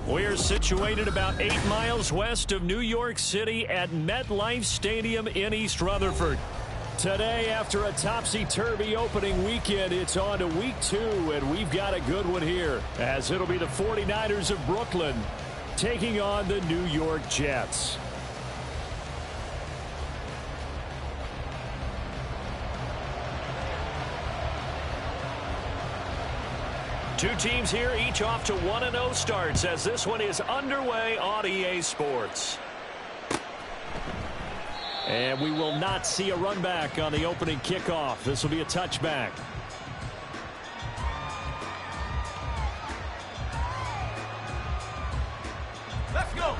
We're situated about 8 miles west of New York City at MetLife Stadium in East Rutherford. Today, after a topsy-turvy opening weekend, it's on to week 2, and we've got a good one here, as it'll be the 49ers of Brooklyn taking on the New York Jets. Two teams here, each off to 1-0 starts as this one is underway on EA Sports. And we will not see a run back on the opening kickoff. This will be a touchback. Let's go.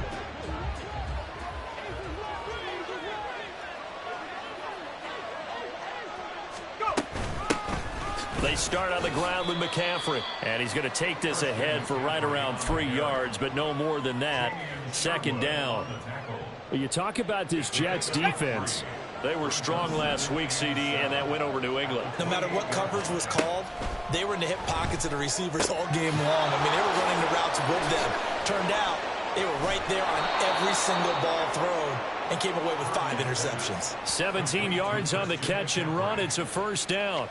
They start on the ground with McCaffrey, and he's going to take this ahead for right around 3 yards, but no more than that. Second down. Well, you talk about this Jets defense. They were strong last week, CD, and that went over New England. No matter what coverage was called, they were in the hip pockets of the receivers all game long. I mean, they were running the routes with them. Turned out they were right there on every single ball thrown and came away with 5 interceptions. 17 yards on the catch and run. It's a first down.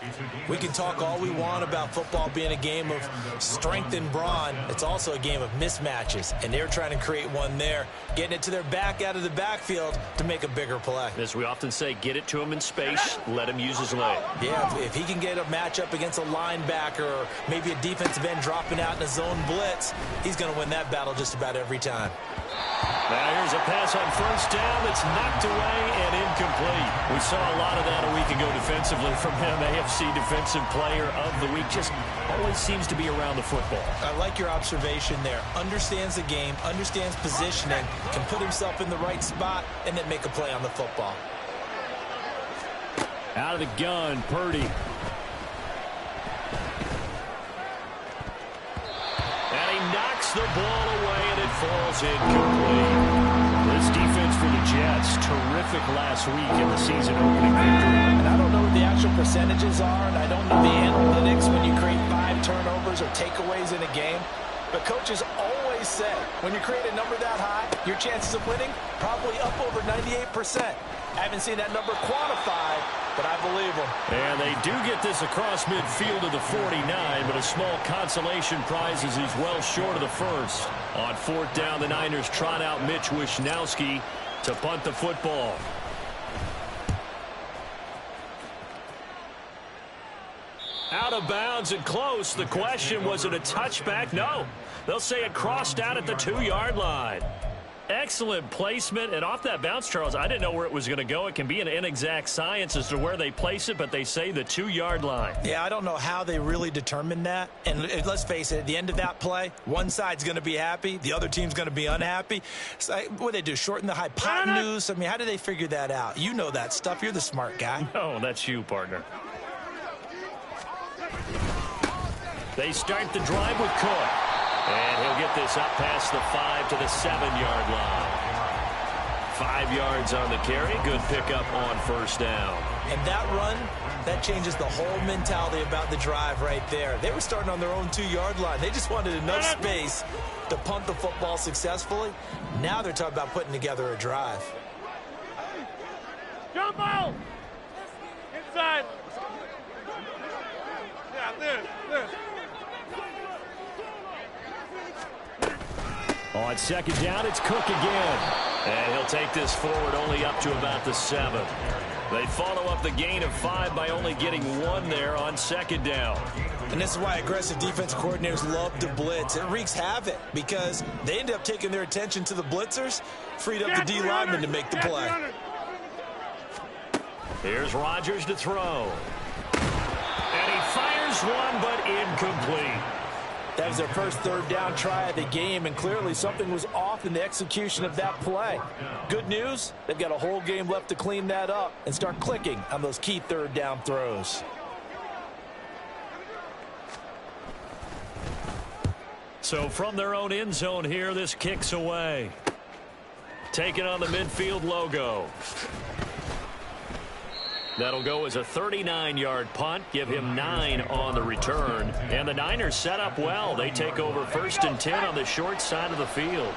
We can talk all we want about football being a game of strength and brawn. It's also a game of mismatches, and they're trying to create one there, getting it to their back out of the backfield to make a bigger play. As we often say, get it to him in space, let him use his leg. Yeah, if he can get a matchup against a linebacker or maybe a defensive end dropping out in a zone blitz, he's going to win that battle just about every time. Now here's a pass on first down that's knocked away and incomplete. We saw a lot of that a week ago defensively from him. AFC Defensive Player of the Week. Just always seems to be around the football. I like your observation there. Understands the game, understands positioning, can put himself in the right spot, and then make a play on the football. Out of the gun, Purdy. And he knocks the ball away, and it falls incomplete. This defense for the Jets, terrific last week in the season opening victory. And I don't know what the actual percentages are, and I don't know the analytics when you create 5 turnovers or takeaways in a game. But coaches always say, when you create a number that high, your chances of winning probably up over 98%. I haven't seen that number quantified, but I believe them. And they do get this across midfield of the 49, but a small consolation prize as he's well short of the first. On fourth down, the Niners trot out Mitch Wishnowski to punt the football. Out of bounds and close. The question, was it a touchback? No. They'll say it crossed out at the 2-yard line. Excellent placement, and off that bounce, Charles, I didn't know where it was going to go. It can be an inexact science as to where they place it, but they say the 2-yard line. Yeah, I don't know how they really determined that. And let's face it, at the end of that play, one side's going to be happy, the other team's going to be unhappy. So, what do they do, shorten the hypotenuse? I mean, how do they figure that out? You know that stuff. You're the smart guy. No, that's you, partner. They start the drive with Cook. And he'll get this up past the 5 to the 7-yard line. 5 yards on the carry. Good pickup on first down. And that run, that changes the whole mentality about the drive right there. They were starting on their own 2-yard line. They just wanted enough space to punt the football successfully. Now they're talking about putting together a drive. Jump out! Inside! Yeah, this. On second down, it's Cook again. And he'll take this forward only up to about the 7. They follow up the gain of 5 by only getting 1 there on second down. And this is why aggressive defense coordinators love to blitz. It wreaks havoc because they end up taking their attention to the blitzers, freed up the D lineman to make the play. Here's Rodgers to throw. And he fires one, but incomplete. That was their first third down try of the game, and clearly something was off in the execution of that play. Good news, they've got a whole game left to clean that up and start clicking on those key third down throws. So from their own end zone here, this kicks away. Taking on the midfield logo. That'll go as a 39-yard punt. Give him 9 on the return. And the Niners set up well. They take over 1st and 10 on the short side of the field.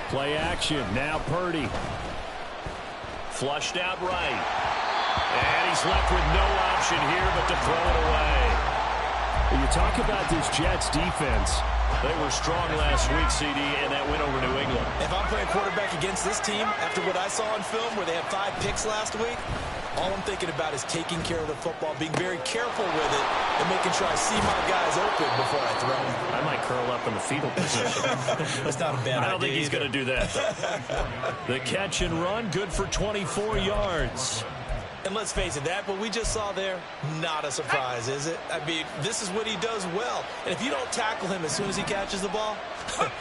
Play action. Now Purdy. Flushed out right. And he's left with no option here but to throw it away. When you talk about this Jets defense, they were strong last week, CD, and that win over New England. If I'm playing quarterback against this team, after what I saw on film where they had 5 picks last week, all I'm thinking about is taking care of the football, being very careful with it, and making sure I see my guys open before I throw it. I might curl up in the fetal position. That's not a bad idea. I don't think he's going to do that, though. The catch and run, good for 24 yards. And let's face it, that what we just saw there, not a surprise, is it? I mean, this is what he does well. And if you don't tackle him as soon as he catches the ball,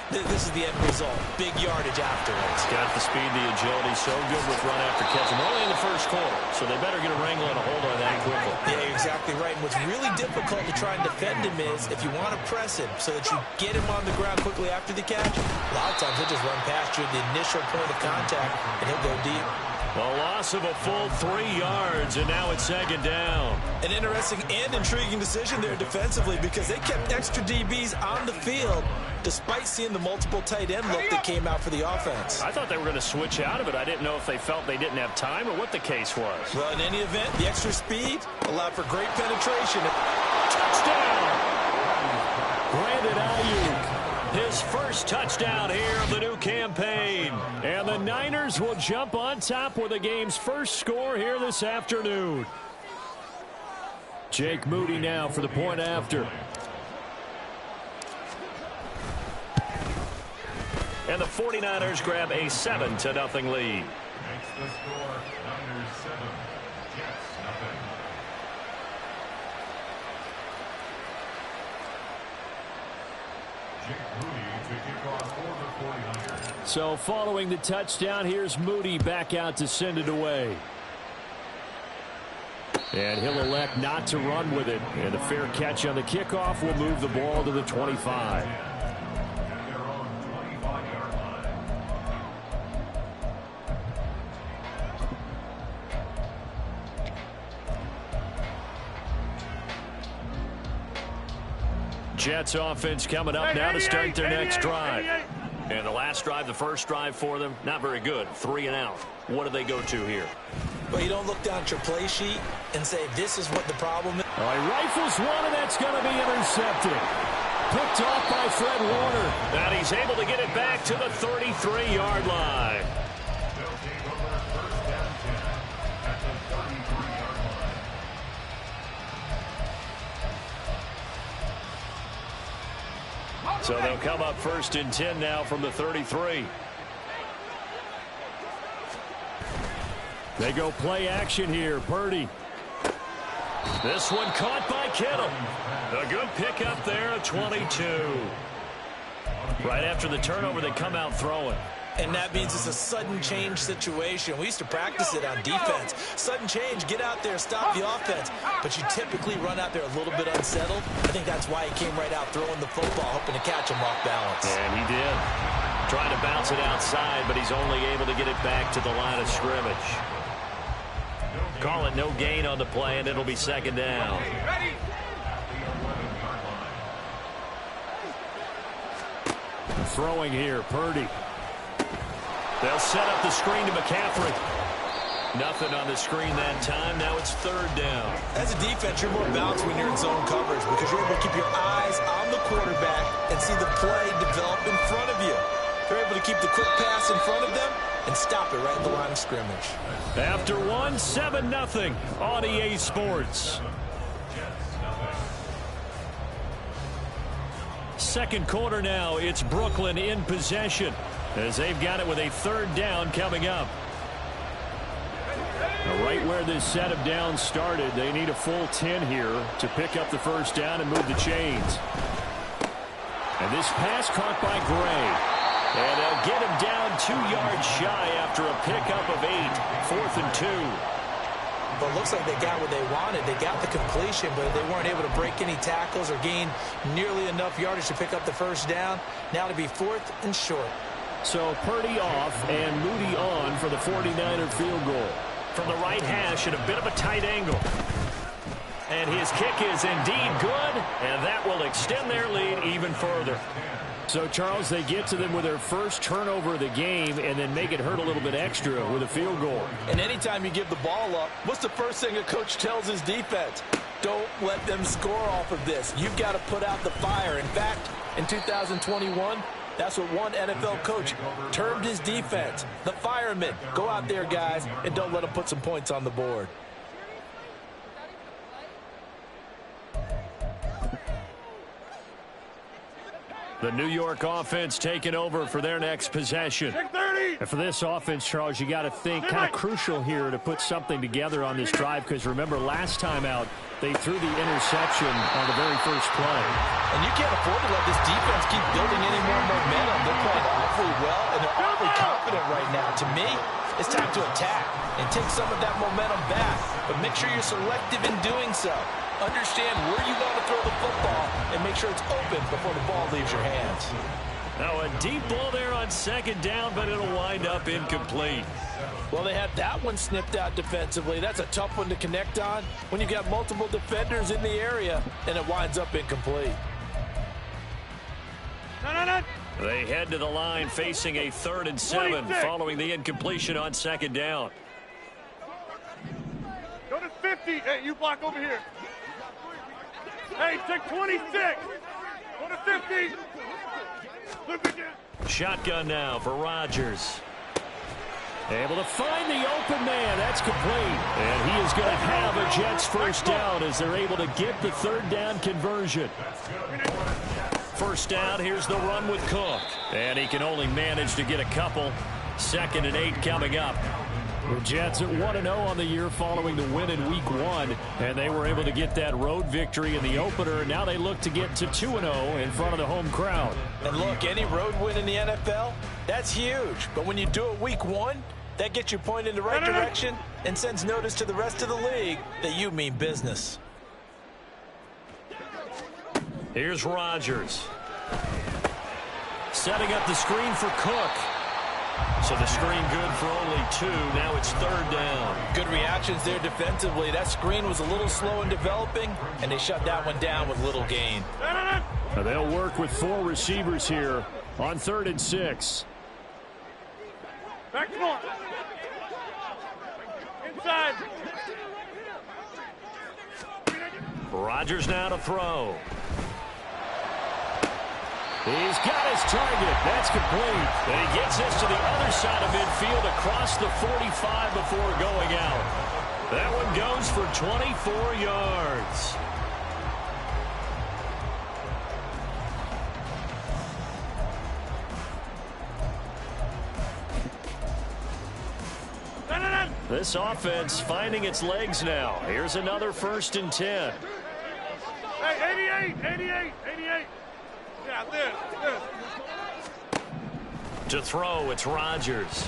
this is the end result. Big yardage afterwards. He's got the speed, the agility, so good with run after catch. And we're only in the first quarter, so they better get a wrangle and a hold on that quickly. Yeah, you're exactly right. And what's really difficult to try and defend him is if you want to press him so that you get him on the ground quickly after the catch, a lot of times he'll just run past you at the initial point of contact, and he'll go deep. A loss of a full 3 yards, and now it's 2nd down. An interesting and intriguing decision there defensively because they kept extra DBs on the field despite seeing the multiple tight end look that came out for the offense. I thought they were going to switch out of it. I didn't know if they felt they didn't have time or what the case was. Well, in any event, the extra speed allowed for great penetration. Touchdown! Brandon Ayuk. His first touchdown here of the new campaign. And the Niners will jump on top with the game's first score here this afternoon. Jake Moody now for the point after. And the 49ers grab a 7-0 lead. Makes the score Niners 7, Jets nothing. So following the touchdown, here's Moody back out to send it away. And he'll elect not to run with it. And a fair catch on the kickoff will move the ball to the 25. Jets offense coming up now to start their next drive. And the last drive, the first drive for them, not very good. 3 and out. What do they go to here? Well, you don't look down at your play sheet and say, this is what the problem is. All right, rifles one, and that's going to be intercepted. Picked off by Fred Warner. And he's able to get it back to the 33-yard line. So they'll come up 1st and 10 now from the 33. They go play action here. Purdy. This one caught by Kittle. A good pickup there at 22. Right after the turnover, they come out throwing. And that means it's a sudden change situation. We used to practice it on defense. Sudden change, get out there, stop the offense. But you typically run out there a little bit unsettled. I think that's why he came right out throwing the football, hoping to catch him off balance. And he did. Trying to bounce it outside, but he's only able to get it back to the line of scrimmage. Call it no gain on the play, and it'll be 2nd down. Throwing here, Purdy. They'll set up the screen to McCaffrey. Nothing on the screen that time. Now it's 3rd down. As a defense, you're more balanced when you're in zone coverage because you're able to keep your eyes on the quarterback and see the play develop in front of you. You're able to keep the quick pass in front of them and stop it right at the line of scrimmage. After 7-0 on EA Sports. Second quarter now. It's Brooklyn in possession as they've got it with a 3rd down coming up. Now, right where this set of downs started, they need a full 10 here to pick up the 1st down and move the chains. And this pass caught by Gray. And they'll get him down 2 yards shy after a pickup of 8. 4th and 2. But it looks like they got what they wanted. They got the completion, but they weren't able to break any tackles or gain nearly enough yardage to pick up the 1st down. Now to be 4th and short. So Purdy off and Moody on for the 49er field goal. From the right hash at a bit of a tight angle. And his kick is indeed good, and that will extend their lead even further. So, Charles, they get to them with their first turnover of the game and then make it hurt a little bit extra with a field goal. And anytime you give the ball up, what's the first thing a coach tells his defense? Don't let them score off of this. You've got to put out the fire. In fact, in 2021, that's what one NFL coach termed his defense. The firemen. Go out there, guys, and don't let them put some points on the board. The New York offense taking over for their next possession. And for this offense, Charles, you got to think kind of crucial here to put something together on this drive, because remember last time out they threw the interception on the very first play. And you can't afford to let this defense keep building any more momentum. They're playing awfully well, and they're awfully confident right now. To me, it's time to attack and take some of that momentum back, but make sure you're selective in doing so. Understand where you want to throw the football and make sure it's open before the ball leaves your hands. Now a deep ball there on second down, but it'll wind up incomplete. Well, they had that one snipped out defensively. That's a tough one to connect on when you've got multiple defenders in the area, and it winds up incomplete. They head to the line facing a 3rd and 7 following the incompletion on second down. Go to 50. Hey, you block over here. Hey, take 26. Go to 50. Look again. Shotgun now for Rodgers. Able to find the open man. That's complete. And he is going to have a Jets first down as they're able to get the 3rd down conversion. First down, here's the run with Cook. And he can only manage to get a couple. 2nd and 8 coming up. The Jets at 1-0 on the year following the win in Week 1. And they were able to get that road victory in the opener. And now they look to get to 2-0 in front of the home crowd. And look, any road win in the NFL, that's huge. But when you do it Week 1, that gets you pointed in the right direction and sends notice to the rest of the league that you mean business. Here's Rodgers. Setting up the screen for Cook. So the screen good for only 2. Now it's 3rd down. Good reactions there defensively. That screen was a little slow in developing, and they shut that one down with little gain. Now they'll work with 4 receivers here on 3rd and 6. Back to more. Inside. Rodgers now to throw. He's got his target. That's complete. And he gets this to the other side of midfield across the 45 before going out. That one goes for 24 yards. This offense finding its legs now. Here's another 1st and 10. Hey, 88. Yeah, this. To throw, it's Rodgers.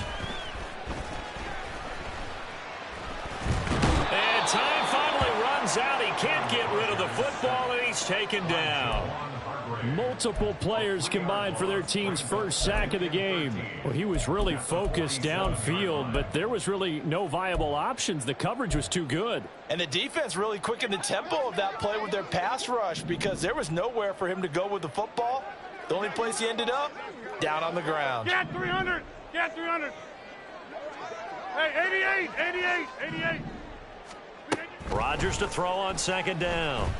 And time finally runs out. He can't get rid of the football, and he's taken down. Multiple players combined for their team's first sack of the game. Well, he was really focused downfield, but there was really no viable options. The coverage was too good. And the defense really quickened the tempo of that play with their pass rush because there was nowhere for him to go with the football. The only place he ended up, down on the ground. Get 300. Get 300. Hey, 88. Rodgers to throw on 2nd down.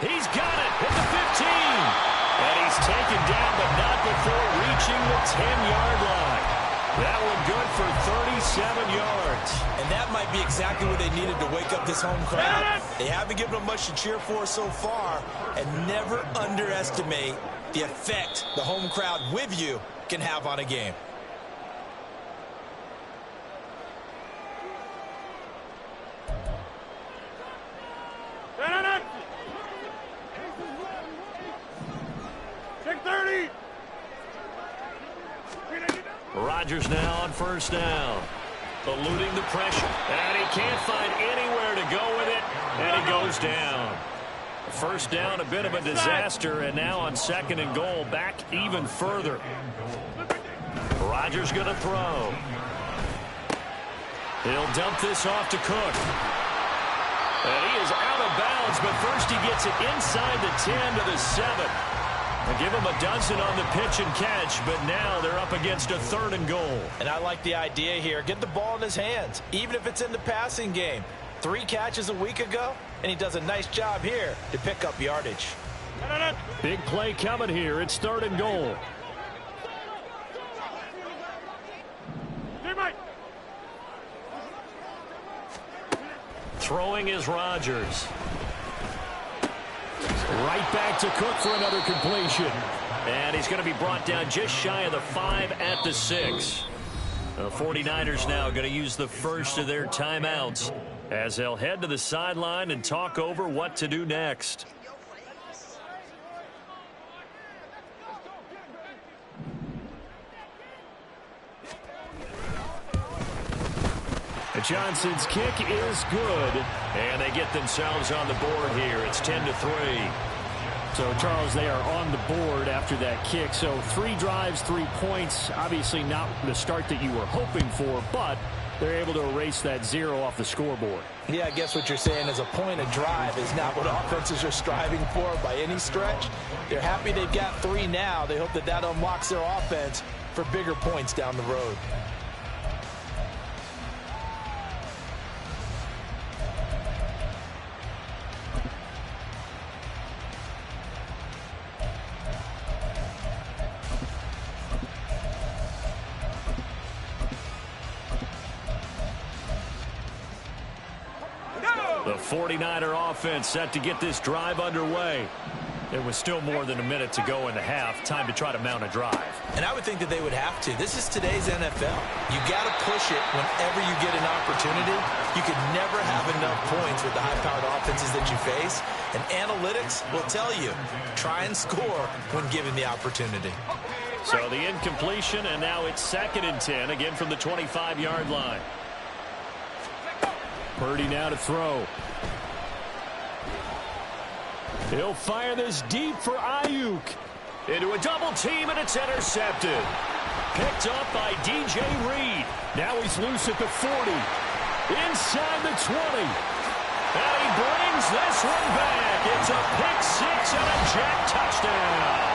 He's got it at the 15. And he's taken down, but not before reaching the 10-yard line. That one good for 37 yards. And that might be exactly what they needed to wake up this home crowd. They haven't given them much to cheer for so far. And never underestimate the effect the home crowd with you can have on a game. Rodgers now on 1st down. Eluding the pressure. And he can't find anywhere to go with it. And he goes down. First down, a bit of a disaster, and now on 2nd and goal, back even further. Rodgers going to throw. He'll dump this off to Cook. And he is out of bounds, but first he gets it inside the 10 to the 7. They give him a dozen on the pitch and catch, but now they're up against a 3rd and goal. And I like the idea here. Get the ball in his hands, even if it's in the passing game. 3 catches a week ago, and he does a nice job here to pick up yardage. Big play coming here. It's 3rd and goal. Throwing is Rodgers. Right back to Cook for another completion. And he's going to be brought down just shy of the 5 at the 6. The 49ers now going to use the first of their timeouts as they'll head to the sideline and talk over what to do next. Johnson's kick is good, and they get themselves on the board here. It's 10-3. So, Charles, they are on the board after that kick. So 3 drives, 3 points. Obviously not the start that you were hoping for, but they're able to erase that 0 off the scoreboard. Yeah, I guess what you're saying is a point of drive is not what offenses are striving for by any stretch. They're happy they've got 3 now. They hope that that unlocks their offense for bigger points down the road. The 49er offense set to get this drive underway. There was still more than a minute to go in the half. Time to try to mount a drive. And I would think that they would have to. This is today's NFL. You got to push it whenever you get an opportunity. You can never have enough points with the high-powered offenses that you face. And analytics will tell you, try and score when given the opportunity. So the incompletion, and now it's 2nd and 10, again from the 25-yard line. Purdy now to throw. He'll fire this deep for Ayuk. Into a double team, and it's intercepted. Picked up by DJ Reed. Now he's loose at the 40. Inside the 20. And he brings this one back. It's a pick-6 and a jack touchdown.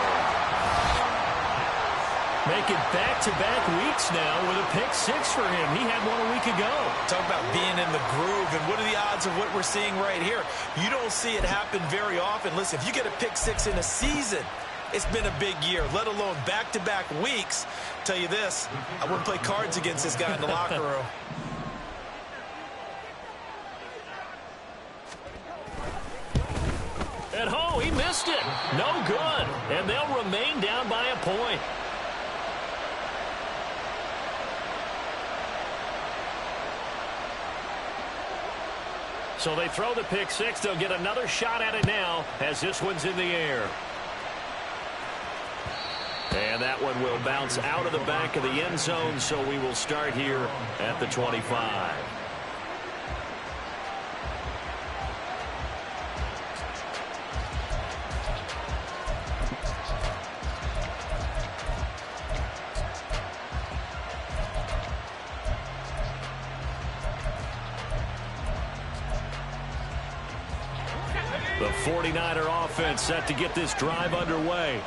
Making back-to-back weeks now with a pick-6 for him. He had one a week ago. Talk about being in the groove, and what are the odds of what we're seeing right here? You don't see it happen very often. Listen, if you get a pick-6 in a season, it's been a big year, let alone back-to-back weeks. Tell you this, I wouldn't play cards against this guy in the locker room. At home, he missed it. No good. And they'll remain down by a point. So they throw the pick-6. They'll get another shot at it now as this one's in the air. And that one will bounce out of the back of the end zone, so we will start here at the 25. The 49er offense set to get this drive underway.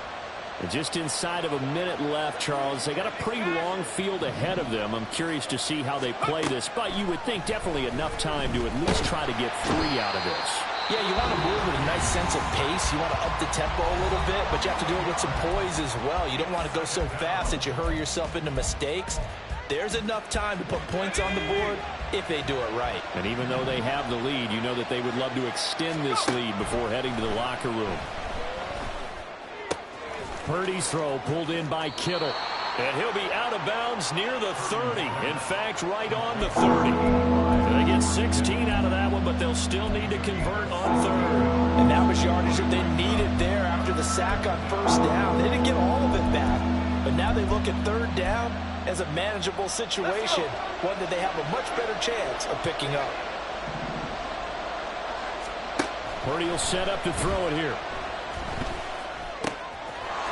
And just inside of a minute left, Charles. They got a pretty long field ahead of them. I'm curious to see how they play this, but you would think definitely enough time to at least try to get 3 out of this. Yeah, you want to move with a nice sense of pace. You want to up the tempo a little bit, but you have to do it with some poise as well. You don't want to go so fast that you hurry yourself into mistakes. There's enough time to put points on the board if they do it right. And even though they have the lead, you know that they would love to extend this lead before heading to the locker room. Purdy's throw pulled in by Kittle. And he'll be out of bounds near the 30. In fact, right on the 30. They get 16 out of that one, but they'll still need to convert on 3rd. And that was yardage that they needed there after the sack on 1st down. They didn't get all of it back, but now they look at 3rd down as a manageable situation, one that they have a much better chance of picking up. Purdy will set up to throw it here.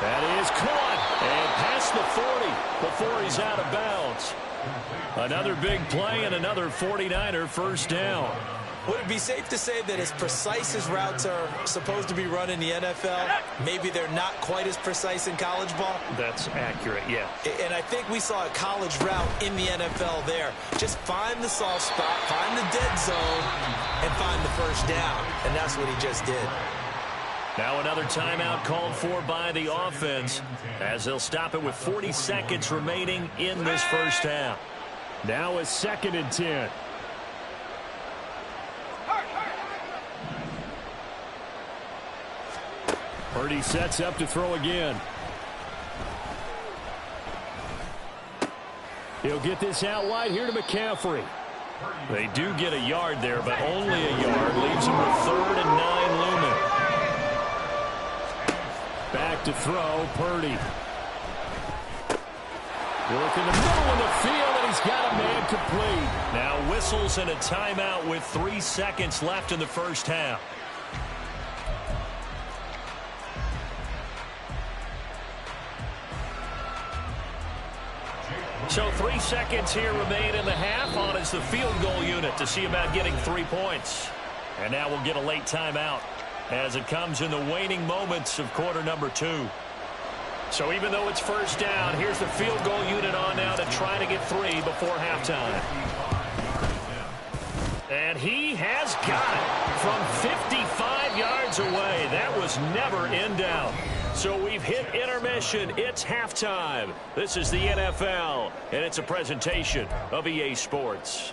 That is caught. And past the 40 before he's out of bounds. Another big play and another 49er first down. Would it be safe to say that as precise as routes are supposed to be run in the NFL, maybe they're not quite as precise in college ball? That's accurate, yeah. And I think we saw a college route in the NFL there. Just find the soft spot, find the dead zone, and find the first down. And that's what he just did. Now another timeout called for by the offense as they'll stop it with 40 seconds remaining in this first half. Now a 2nd and 10. Purdy sets up to throw again. He'll get this out wide here to McCaffrey. They do get a yard there, but only a yard. Leaves him with 3rd and 9 looming. Back to throw, Purdy. Work in the middle of the field, and he's got a man complete. Now whistles and a timeout with 3 seconds left in the first half. So 3 seconds here remain in the half. On is the field goal unit to see about getting 3 points. And now we'll get a late timeout as it comes in the waning moments of quarter number 2. So even though it's first down, here's the field goal unit on now to try to get 3 before halftime. And he has got it from 55 yards away. That was never in doubt. So we've hit intermission. It's halftime. This is the NFL, and it's a presentation of EA Sports.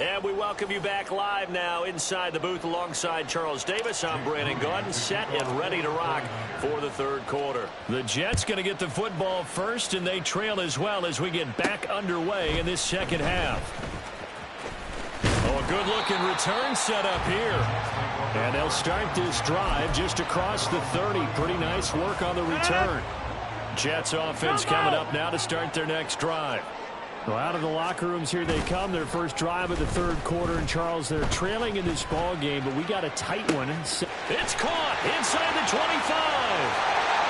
And we welcome you back live now inside the booth alongside Charles Davis. I'm Brandon Gaudin, set and ready to rock for the third quarter. The Jets going to get the football first, and they trail as well as we get back underway in this second half. Oh, a good-looking return set up here. And they'll start this drive just across the 30. Pretty nice work on the return. Jets offense coming up now to start their next drive. Well, out of the locker rooms here they come. Their first drive of the third quarter. And, Charles, they're trailing in this ball game, but we got a tight one. It's caught inside the 25.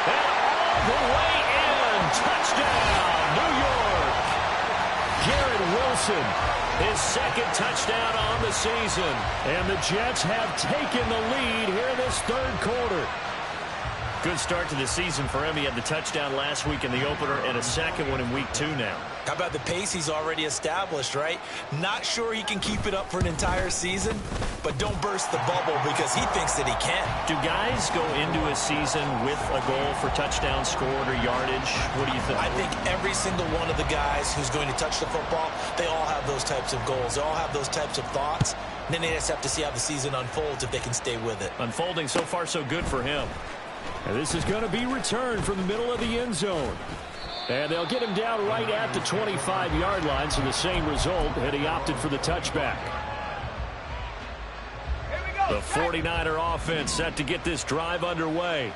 And all the way in. Touchdown, New York. Garrett Wilson, his 2nd touchdown on the season. And the Jets have taken the lead here in this third quarter. Good start to the season for him. He had the touchdown last week in the opener and a 2nd one in week 2 now. How about the pace he's already established, right? Not sure he can keep it up for an entire season, but don't burst the bubble because he thinks that he can. Do guys go into a season with a goal for touchdown scored or yardage? What do you think? I think every single one of the guys who's going to touch the football, they all have those types of goals. They all have those types of thoughts. And then they just have to see how the season unfolds if they can stay with it. Unfolding so far so good for him. And this is going to be returned from the middle of the end zone. And they'll get him down right at the 25-yard line, so the same result, and he opted for the touchback. The 49er offense set to get this drive underway.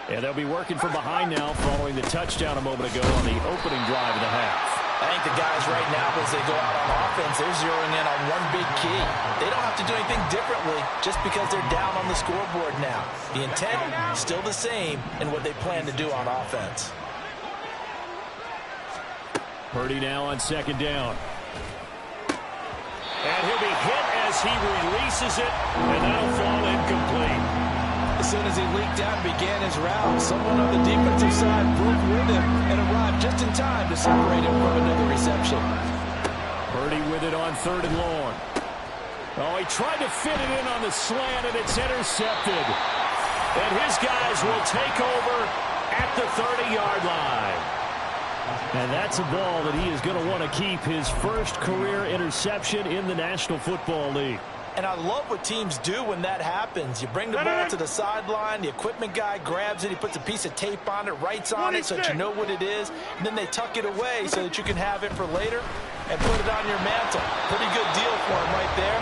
And they'll be working from behind now following the touchdown a moment ago on the opening drive of the half. I think the guys right now, as they go out on offense, they're zeroing in on one big key. They don't have to do anything differently just because they're down on the scoreboard now. The intent, still the same in what they plan to do on offense. Purdy now on 2nd down. And he'll be hit as he releases it, and that'll fall incomplete. As soon as he leaked out and began his route, someone on the defensive side broke with him and arrived just in time to separate him from another reception. Purdy with it on 3rd and long. Oh, he tried to fit it in on the slant, and it's intercepted. And his guys will take over at the 30-yard line. And that's a ball that he is going to want to keep, his first career interception in the National Football League. And I love what teams do when that happens. You bring the ball to the sideline, the equipment guy grabs it, he puts a piece of tape on it, writes on it so that you know what it is, and then they tuck it away so that you can have it for later and put it on your mantle. Pretty good deal for him right there.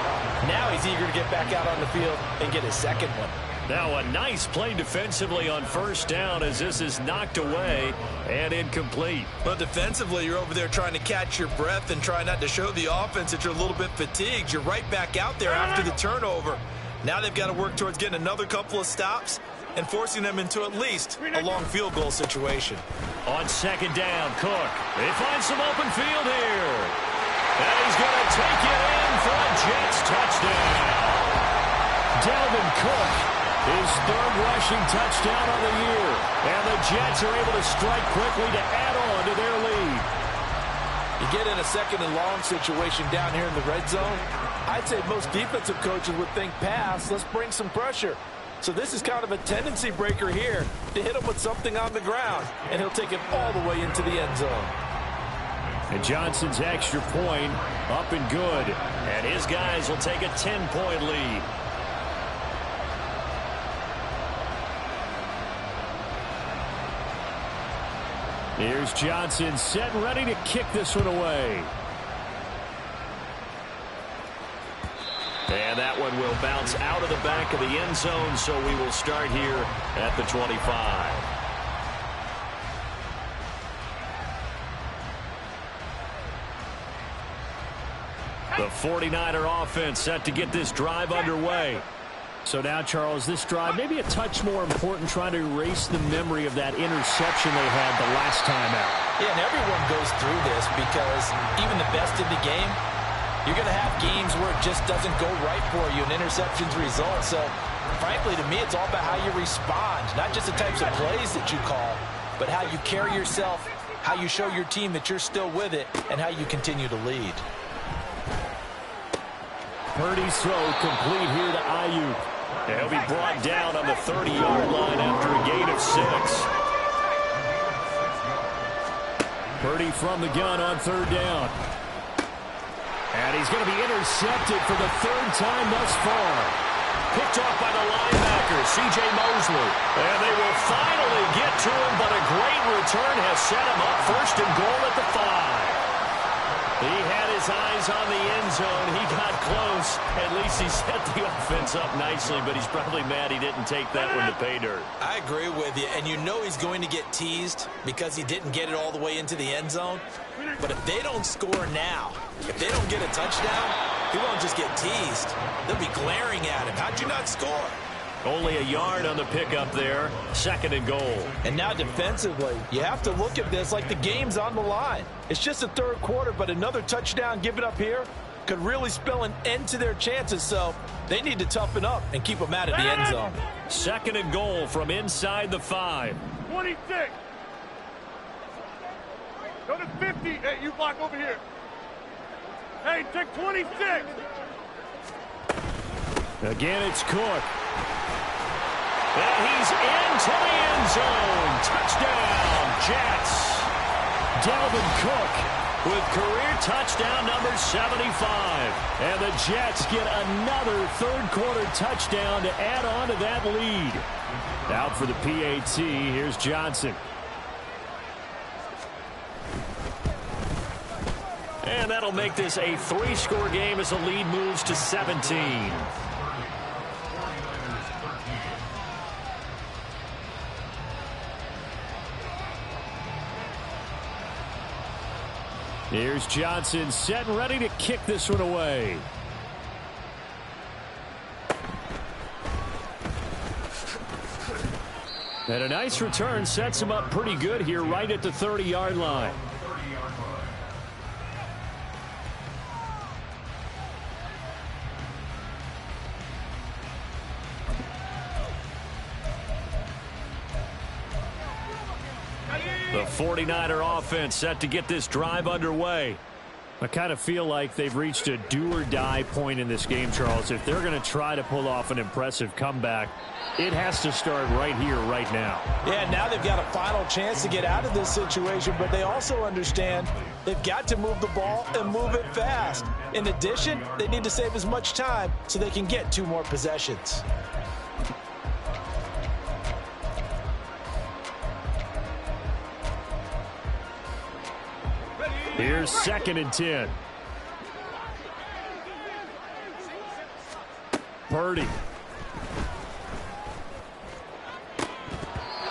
Now he's eager to get back out on the field and get his 2nd one. Now a nice play defensively on first down as this is knocked away and incomplete. Well, defensively, you're over there trying to catch your breath and try not to show the offense that you're a little bit fatigued. You're right back out there after the turnover. Now they've got to work towards getting another couple of stops and forcing them into at least a long field goal situation. On second down, Cook. They find some open field here. And he's going to take it in for a Jets touchdown. Dalvin Cook, his third rushing touchdown on the year. And the Jets are able to strike quickly to add on to their lead. You get in a second and long situation down here in the red zone, I'd say most defensive coaches would think pass, let's bring some pressure. So this is kind of a tendency breaker here to hit him with something on the ground, and he'll take it all the way into the end zone. And Johnson's extra point up and good. And his guys will take a 10-point lead. Here's Johnson set and ready to kick this one away. And that one will bounce out of the back of the end zone, so we will start here at the 25. The 49er offense set to get this drive underway. So now, Charles, this drive maybe a touch more important, trying to erase the memory of that interception they had the last time out. Yeah, and everyone goes through this because even the best in the game, you're going to have games where it just doesn't go right for you and interceptions result. So, frankly, to me, it's all about how you respond, not just the types of plays that you call, but how you carry yourself, how you show your team that you're still with it, and how you continue to lead. Purdy's throw complete here to Ayuk. He'll be brought down on the 30-yard line after a gain of 6. Purdy from the gun on third down. And he's going to be intercepted for the third time thus far. Picked off by the linebacker, C.J. Mosley. And they will finally get to him, but a great return has set him up first and goal at the 5. He had his eyes on the end zone. He got close. At least he set the offense up nicely, but he's probably mad he didn't take that one to pay dirt. I agree with you, and you know he's going to get teased because he didn't get it all the way into the end zone. But if they don't score now, if they don't get a touchdown, he won't just get teased. They'll be glaring at him. How'd you not score? Only a yard on the pickup there. Second and goal. And now defensively, you have to look at this like the game's on the line. It's just the third quarter, but another touchdown given up here could really spell an end to their chances. So they need to toughen up and keep them out of the end zone. Second and goal from inside the 5. 26. Go to 50. Hey, you block over here. Hey, take 26. Again, it's Cook. And he's into the end zone. Touchdown, Jets. Dalvin Cook with career touchdown number 75. And the Jets get another third-quarter touchdown to add on to that lead. Out for the PAT, here's Johnson. And that'll make this a 3-score game as the lead moves to 17. Here's Johnson set and ready to kick this one away. And a nice return sets him up pretty good here right at the 30-yard line. The 49er offense set to get this drive underway. I kind of feel like they've reached a do-or-die point in this game, Charles. If they're going to try to pull off an impressive comeback, it has to start right here, right now. Yeah, now they've got a final chance to get out of this situation, but they also understand they've got to move the ball and move it fast. In addition, they need to save as much time so they can get 2 more possessions. Here's second and 10. Purdy.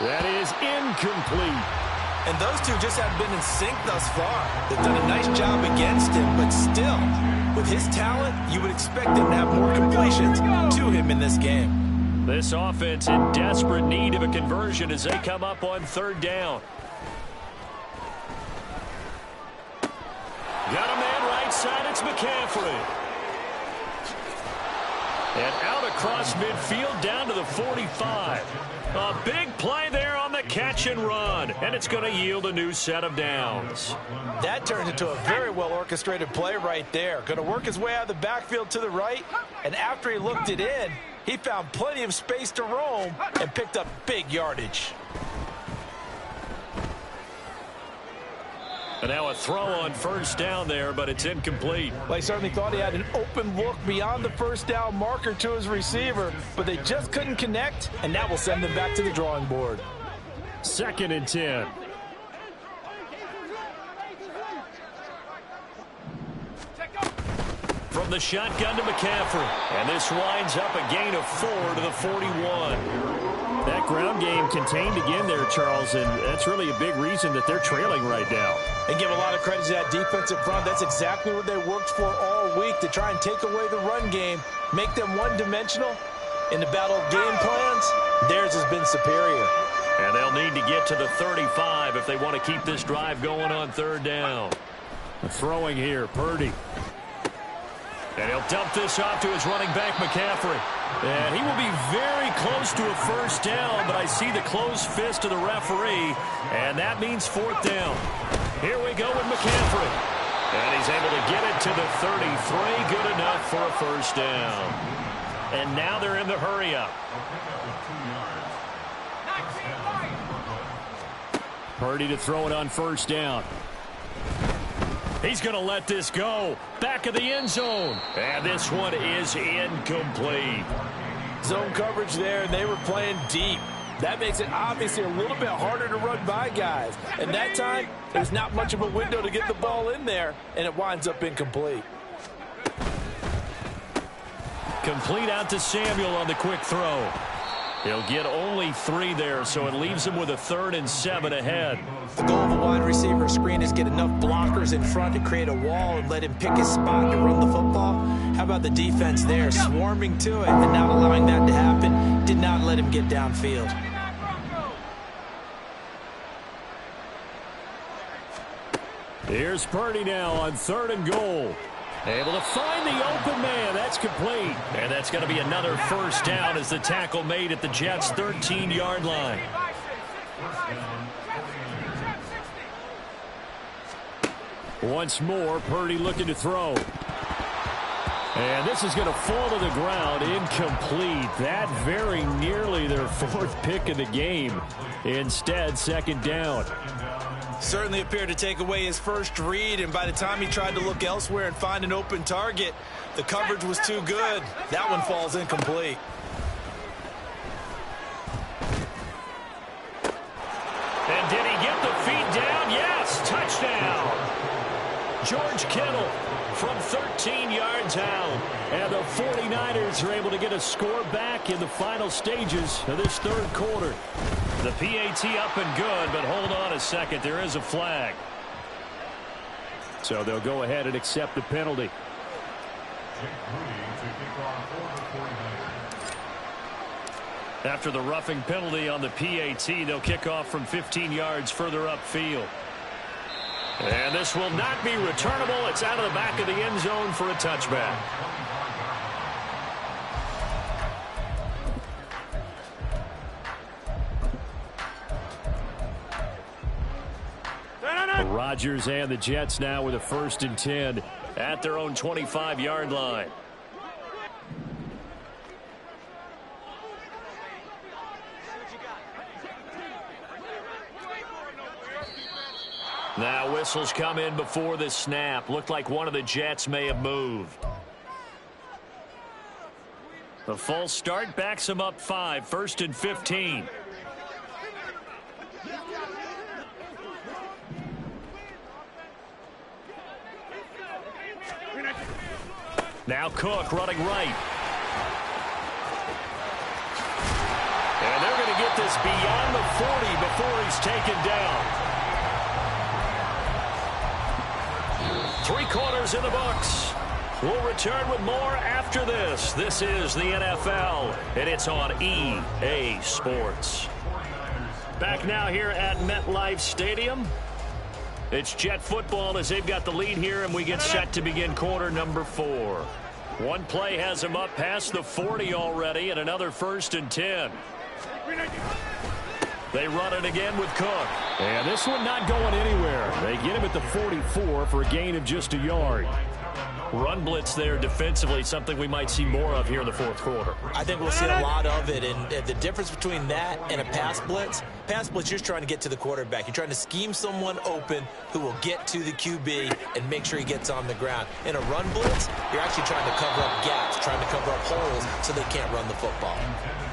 That is incomplete. And those two just have been in sync thus far. They've done a nice job against him, but still, with his talent, you would expect him to have more completions to him in this game. This offense in desperate need of a conversion as they come up on third down. Got a man right side, it's McCaffrey. And out across midfield down to the 45. A big play there on the catch and run. And it's going to yield a new set of downs. That turns into a very well-orchestrated play right there. Going to work his way out of the backfield to the right. And after he looked it in, he found plenty of space to roam and picked up big yardage. And now a throw on first down there, but it's incomplete. Well, he certainly thought he had an open look beyond the first down marker to his receiver, but they just couldn't connect, and that will send them back to the drawing board. 2nd and 10. From the shotgun to McCaffrey. And this winds up a gain of 4 to the 41. That ground game contained again there, Charles, and that's really a big reason that they're trailing right now. And give a lot of credit to that defensive front. That's exactly what they worked for all week, to try and take away the run game, make them one-dimensional. In the battle of game plans, theirs has been superior. And they'll need to get to the 35 if they want to keep this drive going on third down. Throwing here, Purdy. And he'll dump this off to his running back, McCaffrey. And he will be very close to a first down, but I see the closed fist of the referee, and that means 4th down. Here we go with McCaffrey. And he's able to get it to the 33, good enough for a first down. And now they're in the hurry-up. Purdy to throw it on first down. He's going to let this go. Back of the end zone. And this one is incomplete. Zone coverage there, and they were playing deep. That makes it obviously a little bit harder to run by guys. And that time, there's not much of a window to get the ball in there, and it winds up incomplete. Complete out to Samuel on the quick throw. He'll get only 3 there, so it leaves him with a 3rd and 7 ahead. The goal of a wide receiver screen is get enough blockers in front to create a wall and let him pick his spot to run the football. How about the defense there, swarming to it and not allowing that to happen? Did not let him get downfield. Here's Purdy now on 3rd and goal. Able to find the open man. That's complete. And that's going to be another first down as the tackle made at the Jets' 13-yard line. Once more, Purdy looking to throw. And this is going to fall to the ground. Incomplete. That very nearly their 4th pick of the game. Instead, 2nd down. Certainly appeared to take away his first read, and by the time he tried to look elsewhere and find an open target, the coverage was too good. That one falls incomplete. And did he get the feet down? Yes, touchdown. George Kittle from 13 yards out. And the 49ers are able to get a score back in the final stages of this 3rd quarter. The PAT up and good, but hold on a second. There is a flag. So they'll go ahead and accept the penalty. After the roughing penalty on the PAT, they'll kick off from 15 yards further upfield. And this will not be returnable. It's out of the back of the end zone for a touchback. Rodgers and the Jets now with a 1st and 10 at their own 25-yard line. Now whistles come in before the snap. Looked like one of the Jets may have moved. The false start backs them up 5, 1st and 15. Now Cook running right. And they're going to get this beyond the 40 before he's taken down. 3 quarters in the books. We'll return with more after this. This is the NFL, and it's on EA Sports. Back now here at MetLife Stadium. It's Jet football as they've got the lead here, and we get set to begin quarter number 4. One play has them up past the 40 already, and another 1st and 10. They run it again with Cook. And this one not going anywhere. They get him at the 44 for a gain of just a yard. Run blitz there defensively, something we might see more of here in the 4th quarter. I think we'll see a lot of it, and the difference between that and a pass blitz, you're just trying to get to the quarterback. You're trying to scheme someone open who will get to the QB and make sure he gets on the ground. In a run blitz, you're actually trying to cover up gaps, trying to cover up holes so they can't run the football.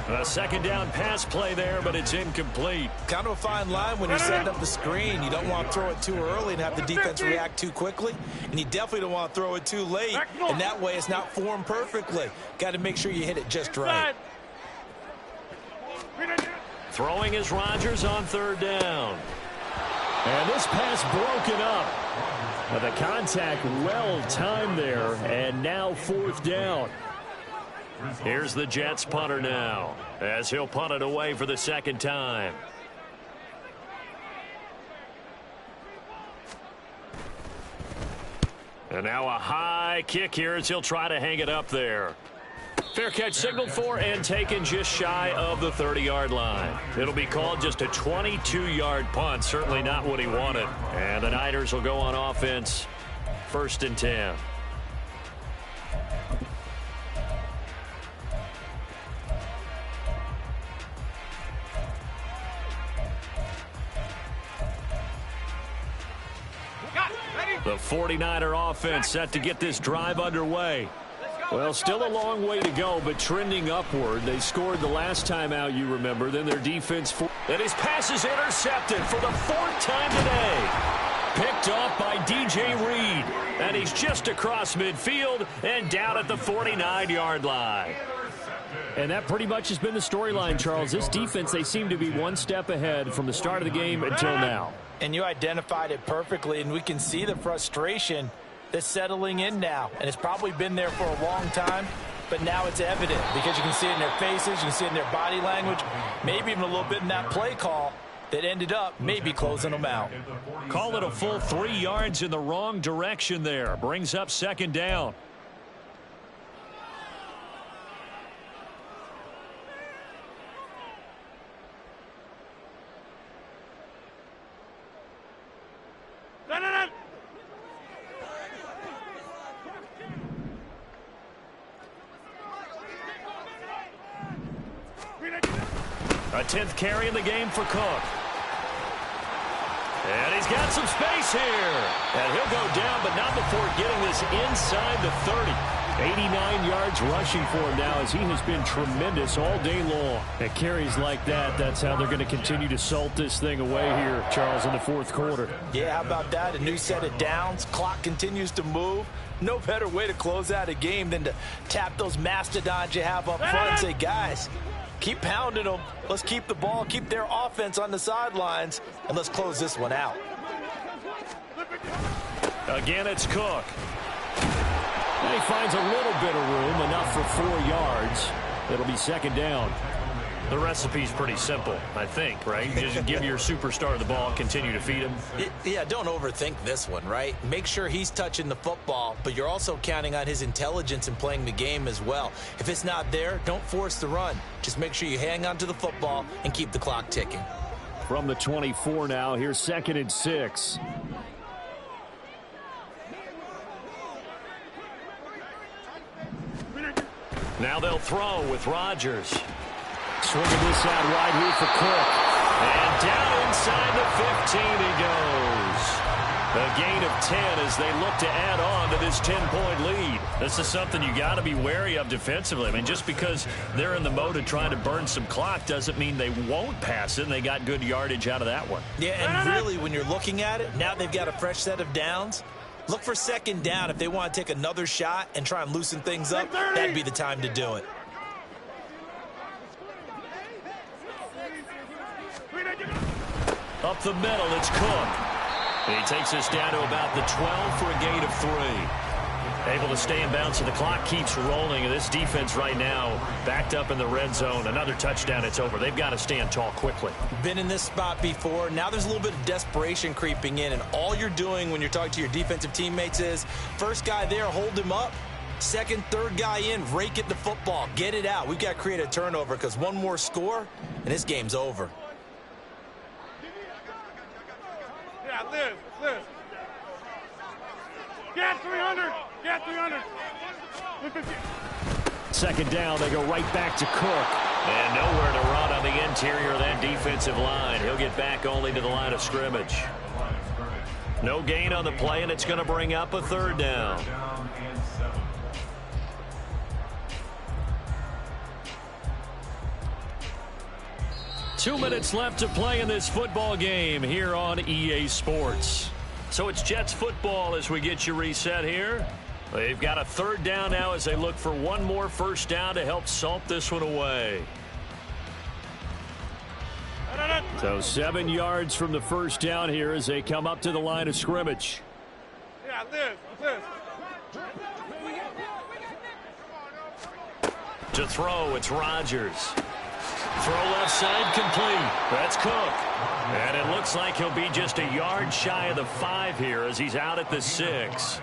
A 2nd down pass play there, but it's incomplete. Kind of a fine line when you're setting up the screen. You don't want to throw it too early and have the defense react too quickly, and you definitely don't want to throw it too late, and that way it's not formed perfectly. Got to make sure you hit it just right. Throwing is Rodgers on 3rd down. And this pass broken up. But the contact well timed there, and now 4th down. Here's the Jets punter now, as he'll punt it away for the 2nd time. And now a high kick here as he'll try to hang it up there. Fair catch signaled for and taken just shy of the 30-yard line. It'll be called just a 22-yard punt, certainly not what he wanted. And the Niners will go on offense, 1st and 10. The 49er offense set to get this drive underway. Well, still a long way to go, but trending upward. They scored the last time out, you remember. Then their defense... And his pass is intercepted for the 4th time today. Picked off by DJ Reed. And he's just across midfield and down at the 49-yard line. And that pretty much has been the storyline, Charles. This defense, they seem to be one step ahead from the start of the game until now. And you identified it perfectly, and we can see the frustration that's settling in now. And it's probably been there for a long time, but now it's evident because you can see it in their faces, you can see it in their body language, maybe even a little bit in that play call that ended up maybe closing them out. Call it a full 3 yards in the wrong direction there. Brings up 2nd down. A 10th carry in the game for Cook. And he's got some space here. And he'll go down, but not before getting this inside the 30. 89 yards rushing for him now as he has been tremendous all day long. At carries like that, that's how they're going to continue to salt this thing away here, Charles, in the 4th quarter. Yeah, how about that? A new set of downs. Clock continues to move. No better way to close out a game than to tap those mastodons you have up front and say, guys, keep pounding them. Let's keep the ball, keep their offense on the sidelines, and let's close this one out. Again, it's Cook. And he finds a little bit of room, enough for 4 yards. It'll be 2nd down. The recipe's pretty simple, I think, right? Just give your superstar the ball, continue to feed him. Yeah, don't overthink this one, right? Make sure he's touching the football, but you're also counting on his intelligence in playing the game as well. If it's not there, don't force the run. Just make sure you hang on to the football and keep the clock ticking. From the 24 now, here's 2nd and 6. Now they'll throw with Rodgers. Swinging this out wide here for Cook. And down inside the 15 he goes. A gain of 10 as they look to add on to this 10-point lead. This is something you got to be wary of defensively. I mean, just because they're in the mode of trying to burn some clock doesn't mean they won't pass it, and they got good yardage out of that one. Yeah, and really, when you're looking at it, now they've got a fresh set of downs. Look for 2nd down if they want to take another shot and try and loosen things up. That'd be the time to do it. Up the middle, it's Cook. And he takes us down to about the 12 for a gain of 3. Able to stay in bounds, so the clock keeps rolling. And this defense right now backed up in the red zone. Another touchdown, it's over. They've got to stand tall quickly. Been in this spot before. Now there's a little bit of desperation creeping in. And all you're doing when you're talking to your defensive teammates is, first guy there, hold him up. Second, third guy in, rake at the football. Get it out. We've got to create a turnover because one more score, and this game's over. Yeah, Liz. Get 300. Get 300. Second down, they go right back to Cook. And nowhere to run on the interior of that defensive line. He'll get back only to the line of scrimmage. No gain on the play, and it's going to bring up a third down. 2 minutes left to play in this football game here on EA Sports. So it's Jets football as we get you reset here. They've got a third down now as they look for one more first down to help salt this one away. So 7 yards from the first down here as they come up to the line of scrimmage. Yeah, Liz. To throw, it's Rodgers. Throw left side, complete. That's Cook. And it looks like he'll be just a yard shy of the 5 here as he's out at the 6.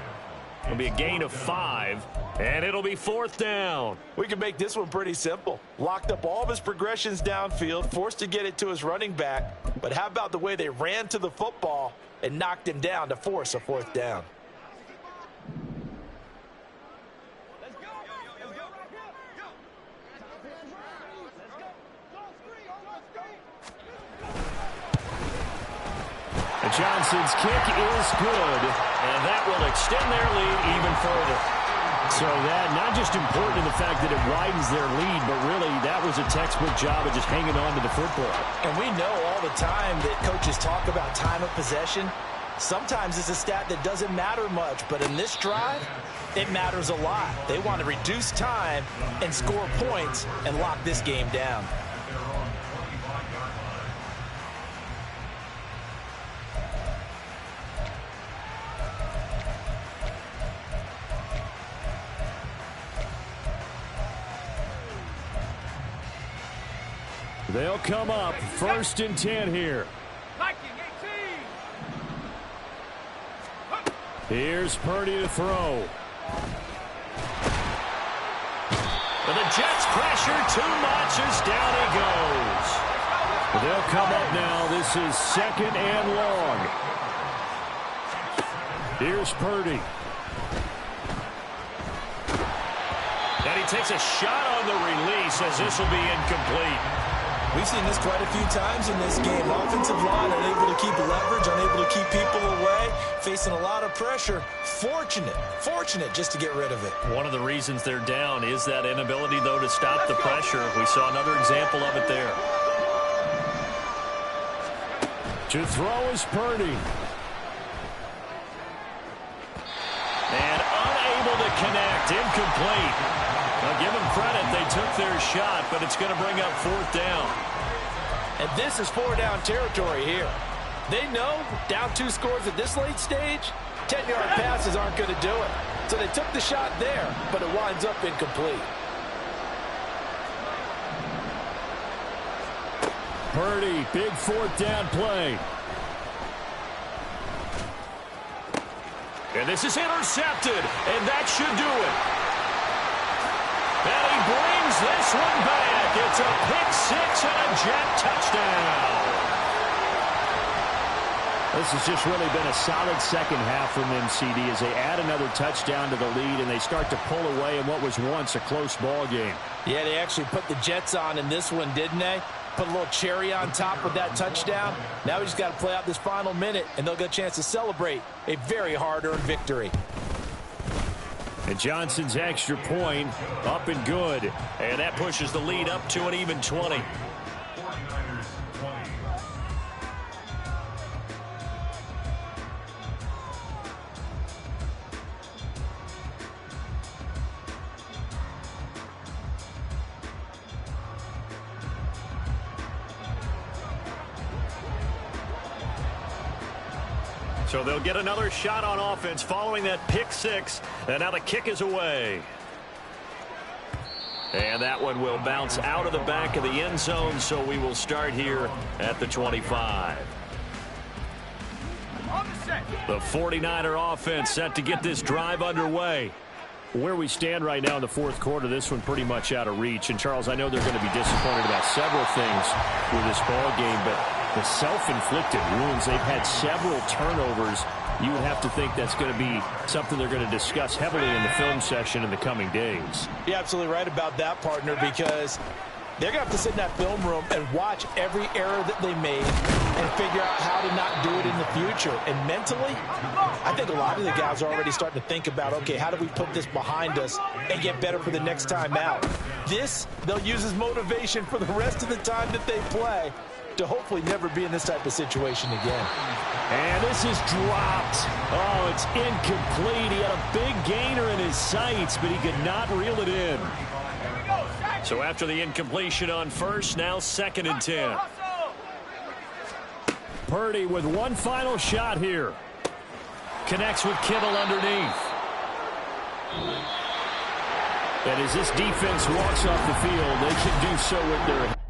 It'll be a gain of 5, and it'll be fourth down. We can make this one pretty simple. Locked up all of his progressions downfield, forced to get it to his running back. But how about the way they ran to the football and knocked him down to force a fourth down? Johnson's kick is good, and that will extend their lead even further. So that not just important in the fact that it widens their lead, but really that was a textbook job of just hanging on to the football. And we know all the time that coaches talk about time of possession. Sometimes it's a stat that doesn't matter much, but in this drive, it matters a lot. They want to reduce time and score points and lock this game down. They'll come up 1st and 10 here. Here's Purdy to throw. But the Jets pressure too much as down he goes. They'll come up now. This is 2nd and long. Here's Purdy. And he takes a shot on the release as this will be incomplete. We've seen this quite a few times in this game. Offensive line unable to keep leverage, unable to keep people away, facing a lot of pressure. Fortunate just to get rid of it. One of the reasons they're down is that inability, though, to stop the pressure. We saw another example of it there. To throw is Purdy. And unable to connect, incomplete. Now give them credit, they took their shot, but it's going to bring up 4th down. And this is 4-down territory here. They know down 2 scores at this late stage, 10-yard passes aren't going to do it. So they took the shot there, but it winds up incomplete. Purdy, big 4th down play. And this is intercepted, and that should do it. And he brings this one back. It's a pick-6 and a Jet touchdown. This has just really been a solid second half from them, CD, as they add another touchdown to the lead and they start to pull away in what was once a close ball game. Yeah, they actually put the Jets on in this one, didn't they? Put a little cherry on top with that touchdown. Now we just got to play out this final minute, and they'll get a chance to celebrate a very hard-earned victory. And Johnson's extra point up and good. And that pushes the lead up to an even 20. So they'll get another shot on offense following that pick six. And now the kick is away. And that one will bounce out of the back of the end zone, so we will start here at the 25. The 49er offense set to get this drive underway. Where we stand right now in the fourth quarter, this one pretty much out of reach. And, Charles, I know they're going to be disappointed about several things with this ball game, but the self-inflicted wounds, they've had several turnovers. You would have to think that's going to be something they're going to discuss heavily in the film session in the coming days. You're absolutely right about that, partner, because they're going to have to sit in that film room and watch every error that they made and figure out how to not do it in the future. And mentally, I think a lot of the guys are already starting to think about, okay, how do we put this behind us and get better for the next time out? This, they'll use as motivation for the rest of the time that they play to hopefully never be in this type of situation again. And this is dropped. Oh, it's incomplete. He had a big gainer in his sights, but he could not reel it in. So after the incompletion on first, now 2nd and 10. Purdy with one final shot here. Connects with Kittle underneath. And as this defense walks off the field, they can do so with their